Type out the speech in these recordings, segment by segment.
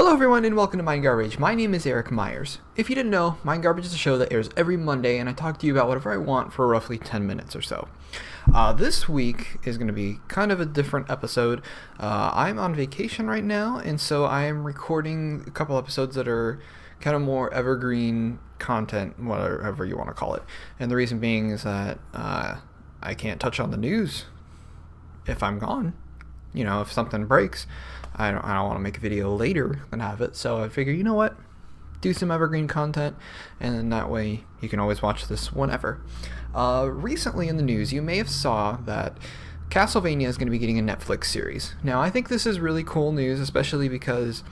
Hello everyone and welcome to Mind Garbage. My name is Eric Myers. If you didn't know, Mind Garbage is a show that airs every Monday and I talk to you about whatever I want for roughly 10 minutes or so. This week is going to be kind of a different episode. I'm on vacation right now, and so I am recording a couple episodes that are kind of more evergreen content, whatever you want to call it. And the reason being is that I can't touch on the news if I'm gone. You know, if something breaks, I don't want to make a video later than have it. So I figure, you know what? Do some evergreen content, and then that way you can always watch this whenever. Recently in the news, you may have saw that Castlevania is going to be getting a Netflix series. Now, I think this is really cool news, especially because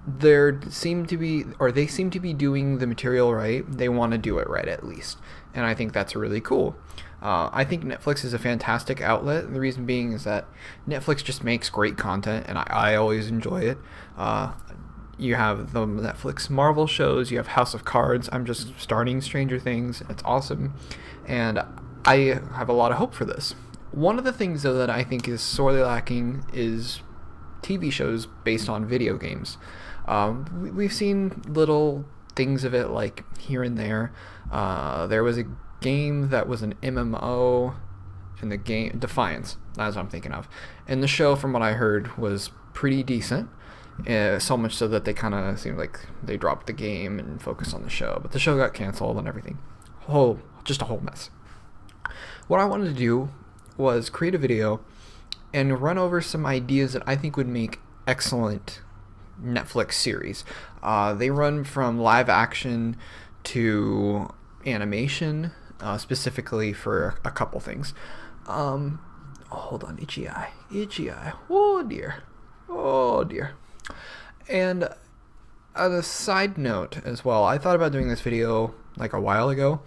they seem to be doing the material right. They want to do it right, at least. And I think that's really cool. I think Netflix is a fantastic outlet. The reason being is that Netflix just makes great content, and I always enjoy it. You have the Netflix Marvel shows, you have House of Cards. I'm just starting Stranger Things. It's awesome. And I have a lot of hope for this. One of the things, though, that I think is sorely lacking is TV shows based on video games. We've seen little things of it, like here and there. There was a game that was an MMO in the game Defiance. That's what I'm thinking of. And the show, from what I heard, was pretty decent. So much so that they kind of seemed like they dropped the game and focused on the show. But the show got canceled and everything. Just a whole mess. What I wanted to do was create a video and run over some ideas that I think would make excellent Netflix series. They run from live action to animation, specifically for a couple things. Hold on, itchy eye. Oh dear. And as a side note as well, I thought about doing this video like a while ago,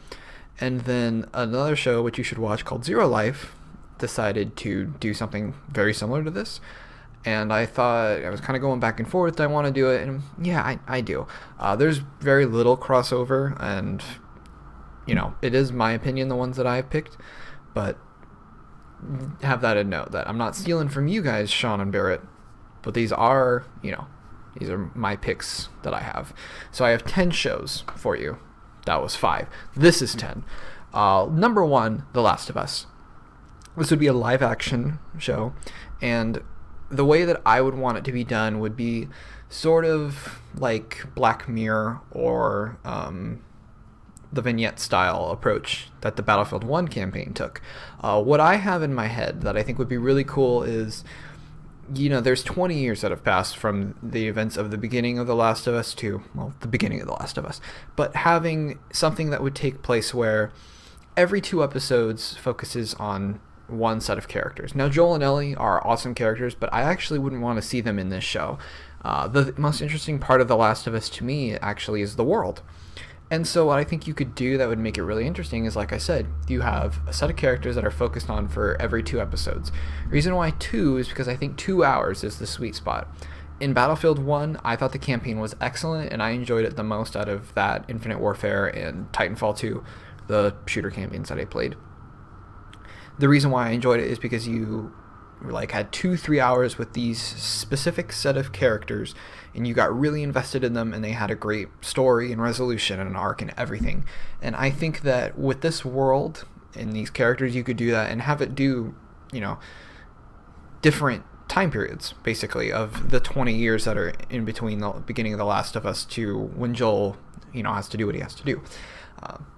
and then another show which you should watch called Zero Life decided to do something very similar to this. And I thought, I was kind of going back and forth, I want to do it, and yeah, I do. There's very little crossover, and you know, it is my opinion, the ones that I've picked, but have that in note that I'm not stealing from you guys, Sean and Barrett, but these are my picks that I have. So I have 10 shows for you. That was 5. This is 10. Number 1, The Last of Us. This would be a live action show, and the way that I would want it to be done would be sort of like Black Mirror or the vignette style approach that the Battlefield 1 campaign took. What I have in my head that I think would be really cool is, you know, there's 20 years that have passed from the events of the beginning of The Last of Us to, well, the beginning of The Last of Us, but having something that would take place where every 2 episodes focuses on one set of characters. Now, Joel and Ellie are awesome characters, but I actually wouldn't want to see them in this show. The most interesting part of The Last of Us to me actually is the world. And so what I think you could do that would make it really interesting is, like I said, you have a set of characters that are focused on for every 2 episodes. The reason why 2 is because I think 2 hours is the sweet spot. In Battlefield 1, I thought the campaign was excellent, and I enjoyed it the most out of that, Infinite Warfare, and Titanfall 2, the shooter campaigns that I played. The reason why I enjoyed it is because you had 2-3 hours with these specific set of characters, and you got really invested in them, and they had a great story and resolution and an arc and everything. And I think that with this world and these characters, you could do that and have it do, you know, different time periods, basically, of the 20 years that are in between the beginning of The Last of Us to when Joel, you know, has to do what he has to do.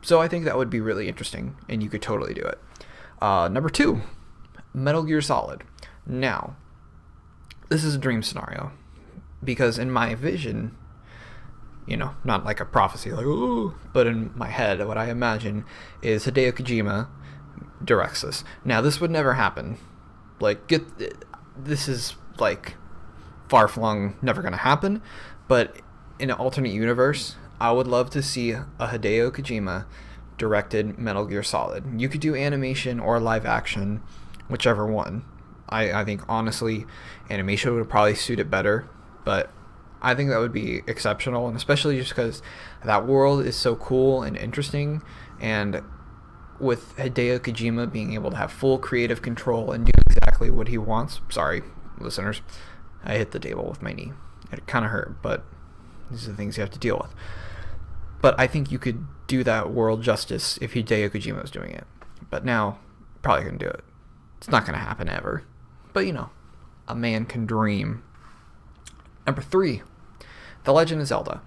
So I think that would be really interesting, and you could totally do it. Number 2, Metal Gear Solid. Now, this is a dream scenario, because in my vision, you know, not like a prophecy, like, ooh, but in my head, what I imagine is Hideo Kojima directs this. Now, this would never happen. This is, like, far-flung, never gonna happen, but in an alternate universe, I would love to see a Hideo Kojima directed Metal Gear Solid. You could do animation or live action, whichever one. I think, honestly, animation would probably suit it better, but I think that would be exceptional, and especially just because that world is so cool and interesting, and with Hideo Kojima being able to have full creative control and do exactly what he wants. Sorry, listeners, I hit the table with my knee. It kind of hurt, but these are the things you have to deal with. But I think you could do that world justice if Hideo Kojima was doing it. But now, probably couldn't do it. It's not going to happen ever. But, a man can dream. Number 3, The Legend of Zelda.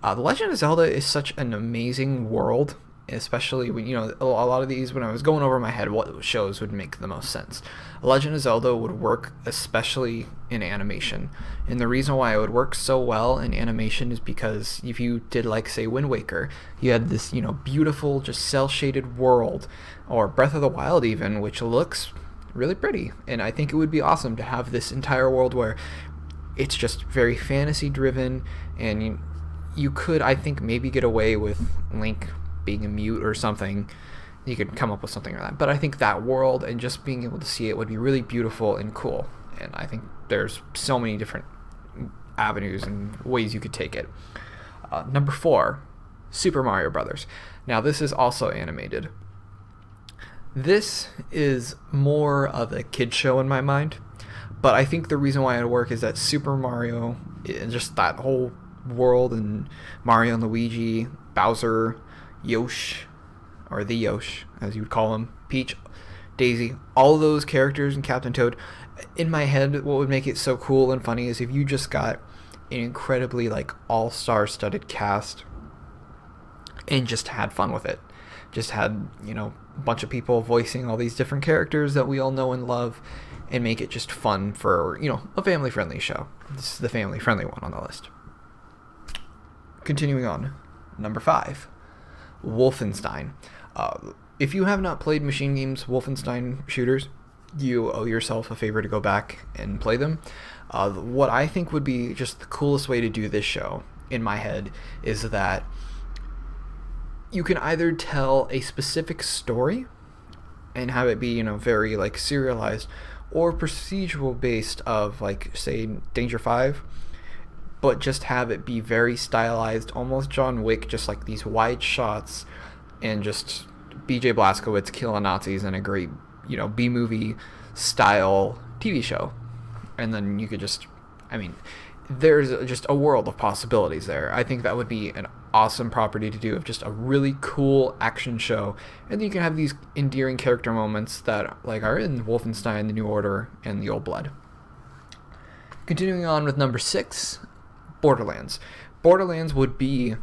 The Legend of Zelda is such an amazing world, especially when, a lot of these, when I was going over in my head what shows would make the most sense. Legend of Zelda would work especially in animation. And the reason why it would work so well in animation is because if you did, like, say, Wind Waker, you had this, beautiful, just cel-shaded world, or Breath of the Wild even, which looks really pretty. And I think it would be awesome to have this entire world where it's just very fantasy-driven, and you could, I think, maybe get away with Link being a mute or something. You could come up with something like that. But I think that world and just being able to see it would be really beautiful and cool. And I think there's so many different avenues and ways you could take it. Number 4, Super Mario Brothers. Now, this is also animated. This is more of a kid show in my mind. But I think the reason why it would work is that Super Mario, just that whole world, and Mario and Luigi, Bowser, Yosh, or the Yosh, as you would call him, Peach, Daisy, all those characters, and Captain Toad. In my head, what would make it so cool and funny is if you just got an incredibly, all-star studded cast and just had fun with it. Just had, a bunch of people voicing all these different characters that we all know and love, and make it just fun for, a family-friendly show. This is the family-friendly one on the list. Continuing on, number 5, Wolfenstein. If you have not played Machine Games Wolfenstein shooters, you owe yourself a favor to go back and play them. What I think would be just the coolest way to do this show, in my head, is that you can either tell a specific story and have it be, very, serialized, or procedural based of, say, Danger 5, but just have it be very stylized, almost John Wick, just these wide shots, and just BJ Blazkowicz killing Nazis in a great, B-movie style TV show. And then you could just, there's just a world of possibilities there. I think that would be an awesome property to do, of just a really cool action show. And then you can have these endearing character moments that are in Wolfenstein, The New Order, and The Old Blood. Continuing on with number 6, Borderlands. Borderlands would be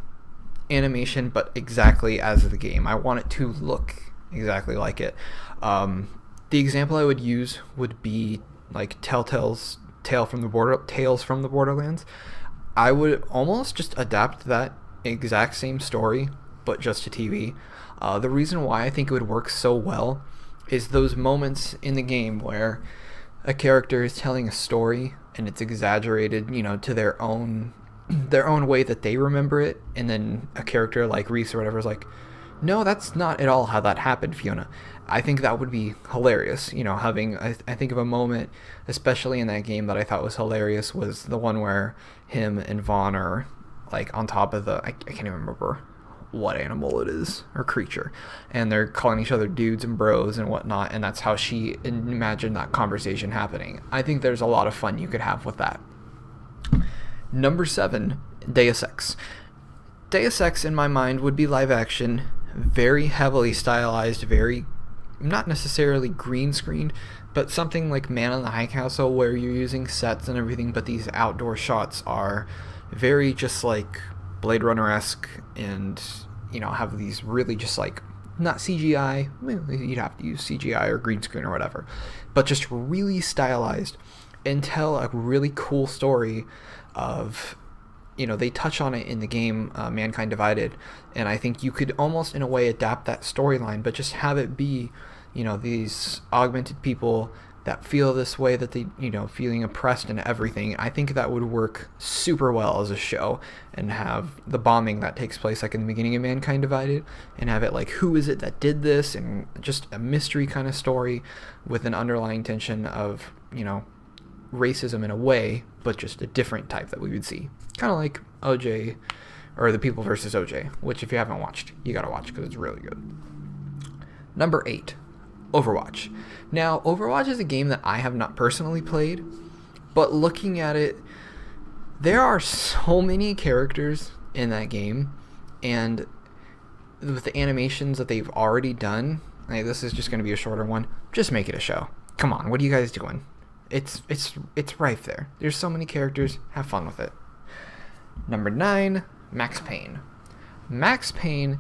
animation, but exactly as the game. I want it to look exactly like it. The example I would use would be Telltale's Tales from the Borderlands. I would almost just adapt that exact same story, but just to TV. The reason why I think it would work so well is those moments in the game where a character is telling a story and it's exaggerated, to their own way that they remember it, and then a character like Reese or whatever is like, no, that's not at all how that happened, Fiona. I think that would be hilarious. I think of a moment, especially in that game, that I thought was hilarious was the one where him and Vaughn are on top of I can't even remember what animal it is or creature, and they're calling each other dudes and bros and whatnot, and that's how she imagined that conversation happening. I think there's a lot of fun you could have with that. Number 7, Deus Ex. Deus Ex, in my mind, would be live action, very heavily stylized, very, not necessarily green screened, but something like Man in the High Castle, where you're using sets and everything, but these outdoor shots are very just Blade Runner-esque, and have these really just not CGI, you'd have to use CGI or green screen or whatever, but just really stylized, and tell a really cool story of, they touch on it in the game Mankind Divided, and I think you could almost in a way adapt that storyline, but just have it be, these augmented people that feel this way, that they, feeling oppressed and everything. I think that would work super well as a show, and have the bombing that takes place in the beginning of Mankind Divided, and have it who is it that did this, and just a mystery kind of story with an underlying tension of, racism in a way, but just a different type that we would see. Kind of like OJ, or The People versus OJ, which if you haven't watched, you gotta watch because it's really good. Number 8, Overwatch. Now, Overwatch is a game that I have not personally played, but looking at it, There are so many characters in that game, and with the animations that they've already done, like, this is just going to be a shorter one. Just make it a show. Come on, what are you guys doing? It's rife there. There's so many characters. Have fun with it. Number 9, Max Payne. Max Payne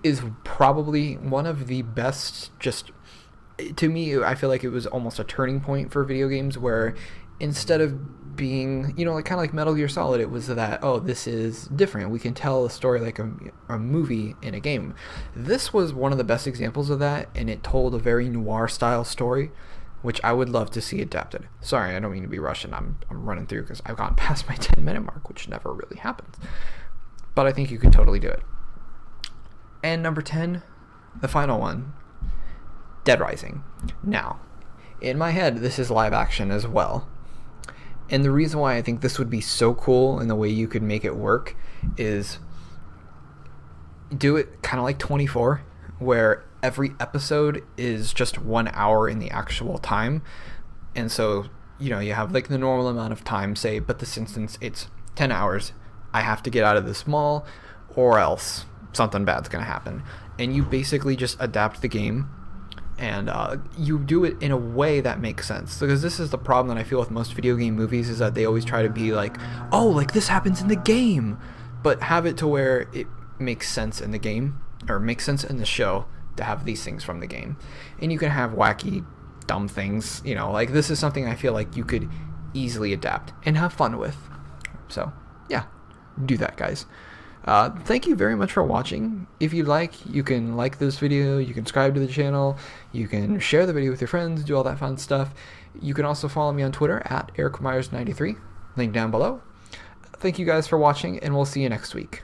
is probably one of the best, just to me, I feel like it was almost a turning point for video games, where instead of being, like kind of like Metal Gear Solid, it was that, oh, this is different. We can tell a story like a movie in a game. This was one of the best examples of that, and it told a very noir style story, which I would love to see adapted. Sorry, I don't mean to be rushing. I'm running through because I've gone past my 10-minute mark, which never really happens. But I think you could totally do it. And number 10, the final one, Dead Rising. Now, in my head, this is live action as well. And the reason why I think this would be so cool and the way you could make it work is do it kind of like 24, where every episode is just 1 hour in the actual time. And so, you have like the normal amount of time, say, but this instance, it's 10 hours. I have to get out of this mall or else something bad's going to happen. And you basically just adapt the game, and you do it in a way that makes sense. Because this is the problem that I feel with most video game movies, is that they always try to be like, oh, like this happens in the game, but have it to where it makes sense in the game, or makes sense in the show to have these things from the game. And you can have wacky, dumb things, like this is something I feel like you could easily adapt and have fun with. So, yeah, do that, guys. Thank you very much for watching. If you'd like, you can like this video, you can subscribe to the channel, you can share the video with your friends, do all that fun stuff. You can also follow me on Twitter at EricMyers93, link down below. Thank you guys for watching, and we'll see you next week.